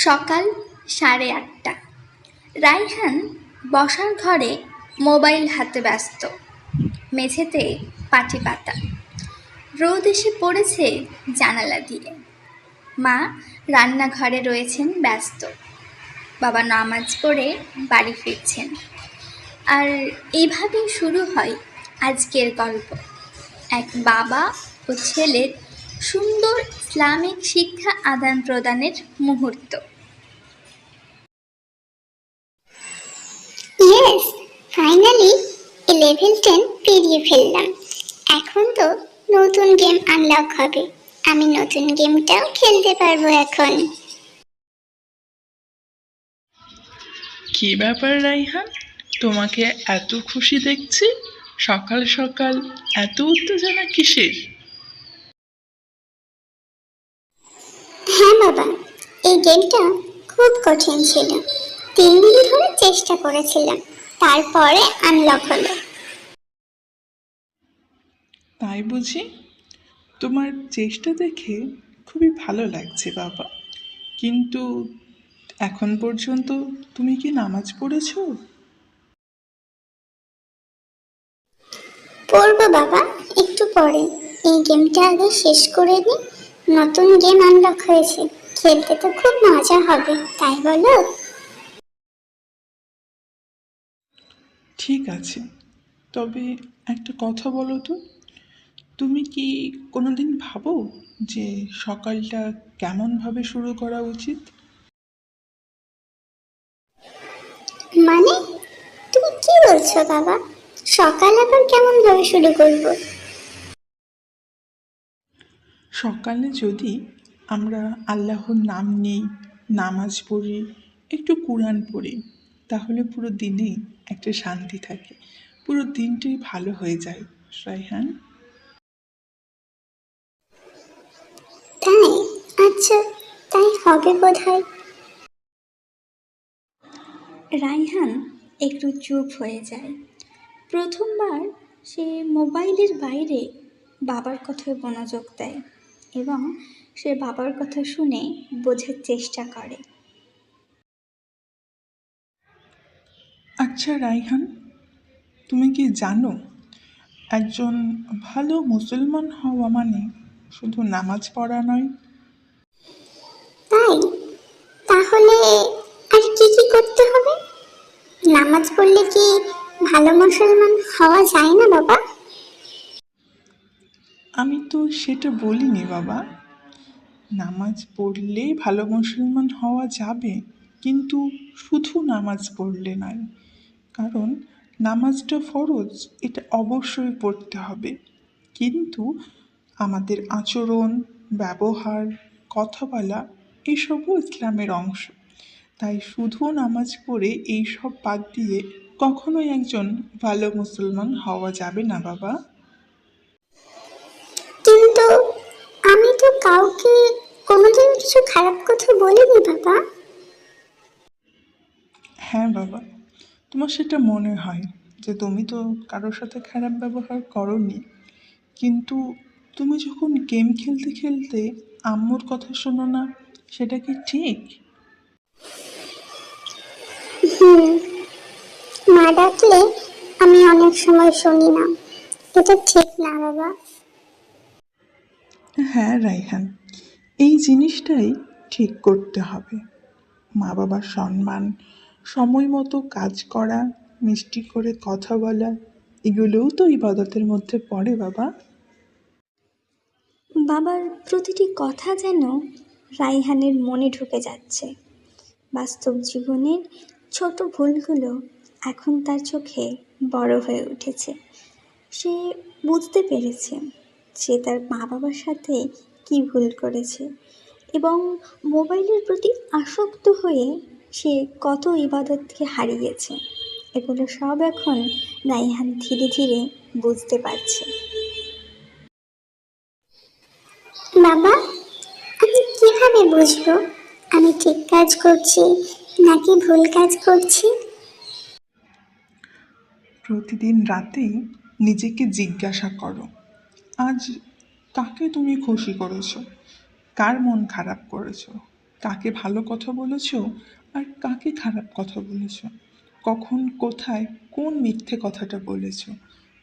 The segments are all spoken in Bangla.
সকাল 8:30। রাইহান বসার ঘরে মোবাইল হাতে ব্যস্ত। মেঝেতে পাটি পাতা। রোদ এসে পড়েছে জানালা দিয়ে। মা রান্নাঘরে রয়েছেন ব্যস্ত। বাবা নামাজ পড়ে বাড়ি ফিরছেন। আর এইভাবেই শুরু হয় আজকের গল্প। এক বাবা ও ছেলের সুন্দর ইসলামিক শিক্ষা আদান প্রদানের মুহূর্ত। ইয়েস, ফাইনালি লেভেল 10 পেরিয়ে ফেললাম। এখন তো নতুন গেম আনলক হবে। আমি নতুন গেমটাও খেলতে পারবো এখন। কি ব্যাপার রাইহান, তোমাকে এত খুশি দেখছি? সকাল সকাল এত উত্তেজনা কিসের? হ্যাঁ বাবা, এই গেমটা খুব কঠিন ছিল। 3 দিন ধরে চেষ্টা করেছিলাম, তারপরে আনলক হলো। তাই বুঝি? তোমার চেষ্টা দেখে খুবই ভালো লাগছে বাবা। কিন্তু এখন পর্যন্ত তুমি কি নামাজ পড়েছো? পড়বো বাবা, একটু পরে। এই গেমটা আগে শেষ করে নিই। নতুন গেম আনলক হয়েছে, খেলতে তো খুব মজা হবে, তাই বলো? ঠিক আছে, তবে একটা কথা বলো তো, তুমি কি কোনোদিন ভাবো যে সকালটা কেমনভাবে শুরু করা উচিত? মানে, তুমি কি বলছো বাবা? সকাল আবার কেমন ভাবে শুরু করবো? সকালে যদি আমরা আল্লাহর নাম নিই, নামাজ পড়ি, একটু কোরআন পড়ি, তাহলে পুরো দিনেই একটা শান্তি থাকে, পুরো দিনটাই ভালো হয়ে যায়। রায়হান, তাই? আচ্ছা, তাই হবে বোধহয়। রাইহান একটু চুপ হয়ে যায়। প্রথমবার সে মোবাইলের বাইরে বাবার কথায় মনোযোগ দেয় এবং সে বাবার কথা শুনে বোঝার চেষ্টা করে। আচ্ছা রায়হান, তুমি কি জানো একজন ভালো মুসলমান হওয়া মানে শুধু নামাজ পড়া নয়? তাই? তাহলে আর কি কি করতে হবে? নামাজ পড়লে কি ভালো মুসলমান হওয়া যায় না বাবা? আমি তো সেটা বলিনি বাবা। নামাজ পড়লেই ভালো মুসলমান হওয়া যাবে, কিন্তু শুধু নামাজ পড়লে নয়। কারণ নামাজটা ফরজ, এটা অবশ্যই পড়তে হবে। কিন্তু আমাদের আচরণ, ব্যবহার, কথা বলা এসবও ইসলামের অংশ। তাই শুধু নামাজ পড়ে এইসব বাদ দিয়ে কখনোই একজন ভালো মুসলমান হওয়া যাবে না বাবা। কিন্তু আমি তো কাউকে কোনোদিন কিছু খারাপ কথা বলিনি বাবা। হ্যাঁ বাবা, তোমার সেটা মনে হয় যে তুমি তো কারোর সাথে খারাপ ব্যবহার করোনি, কিন্তু তুমি যখন গেম খেলতে খেলতে আম্মুর কথা শোনো না, সেটা কি ঠিক? হুম, মা ডাকলে আমি অনেক সময় শুনি না। এটা ঠিক না বাবা। হ্যাঁ রাইহান, এই জিনিসটাই ঠিক করতে হবে। মা বাবার সম্মান, সময় মতো কাজ করা, মিষ্টি করে কথা বলা, এগুলোও তো ইবাদতের মধ্যে পড়ে বাবা। বাবার প্রতিটি কথা যেন রাইহানের মনে ঢুকে যাচ্ছে। বাস্তব জীবনের ছোট ভুলগুলো এখন তার চোখে বড় হয়ে উঠেছে। সে বুঝতে পেরেছে সে তার মা বাবার সাথে কী ভুল করেছে এবং মোবাইলের প্রতি আসক্ত হয়ে সে কত ইবাদতকে হারিয়েছে। এগুলো সব এখন রাইহান ধীরে ধীরে বুঝতে পারছে। বাবা, আমি কিভাবে বুঝবো আমি ঠিক কাজ করছি নাকি ভুল কাজ করছি? প্রতিদিন রাতে নিজেকে জিজ্ঞাসা করো, আজ কাকে তুমি খুশি করেছো, কার মন খারাপ করেছো, কাকে ভালো কথা বলেছো আর কাকে খারাপ কথা বলেছো, কখন কোথায় কোন মিথ্যে কথাটা বলেছো।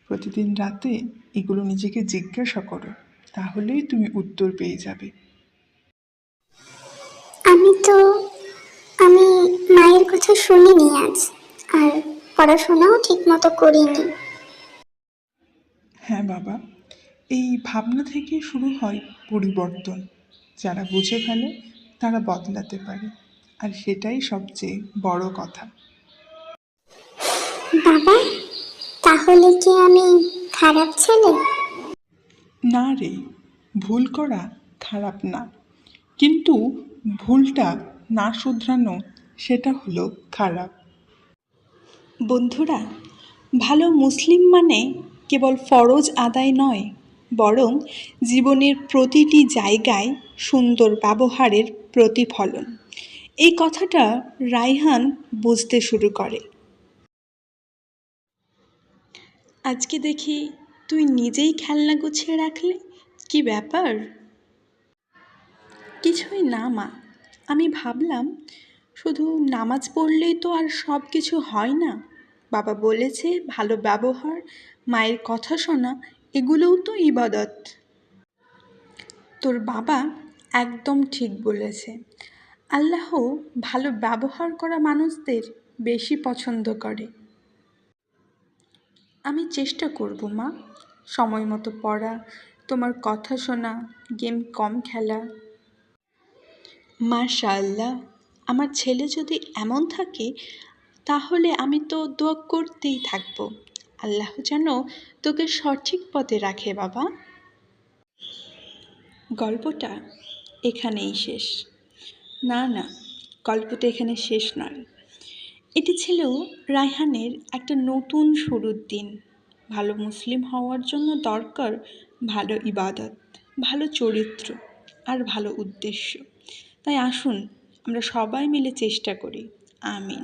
প্রতিদিন রাতে এগুলো নিজেকে জিজ্ঞাসা করো, তাহলেই তুমি উত্তর পেয়ে যাবে। আমি মায়ের কথা শুনিনি আজ, আর পড়াশোনাও ঠিক মতো করিনি। হ্যাঁ বাবা, এই ভাবনা থেকে শুরু হয় পরিবর্তন। যারা বুঝে ফেলে তারা বদলাতে পারে, আর সেটাই সবচেয়ে বড় কথা। বাবা, তাহলে কি আমি খারাপ ছেলে? না রে, ভুল করা খারাপ না, কিন্তু ভুলটা না শুধরানো সেটা হলো খারাপ। বন্ধুরা, ভালো মুসলিম মানে কেবল ফরজ আদায় নয়, বরং জীবনের প্রতিটি জায়গায় সুন্দর ব্যবহারের প্রতিফলন। এই কথাটা রায়হান বুঝতে শুরু করে। আজকে দেখি তুই নিজেই খেলনা গুছিয়ে রাখলে, কি ব্যাপার? কিছুই না মা, আমি ভাবলাম শুধু নামাজ পড়লেই তো আর সব কিছু হয় না। বাবা বলেছে ভালো ব্যবহার, মায়ের কথা শোনা, এগুলোও তো ইবাদত। তোর বাবা একদম ঠিক বলেছে। আল্লাহ ভালো ব্যবহার করা মানুষদের বেশি পছন্দ করে। আমি চেষ্টা করব মা, সময় মতো পড়া, তোমার কথা শোনা, গেম কম খেলা। মাশাআল্লাহ, আমার ছেলে যদি এমন থাকে তাহলে আমি তো দোয়া করতেই থাকবো। আল্লাহ যেন তোকে সঠিক পথে রাখে বাবা। গল্পটা এখানেই শেষ। না না, গল্পটা এখানে শেষ নয়। এটি ছিল রায়হানের একটা নতুন শুরুর দিন। ভালো মুসলিম হওয়ার জন্য দরকার ভালো ইবাদত, ভালো চরিত্র আর ভালো উদ্দেশ্য। তাই আসুন আমরা সবাই মিলে চেষ্টা করি। আমিন।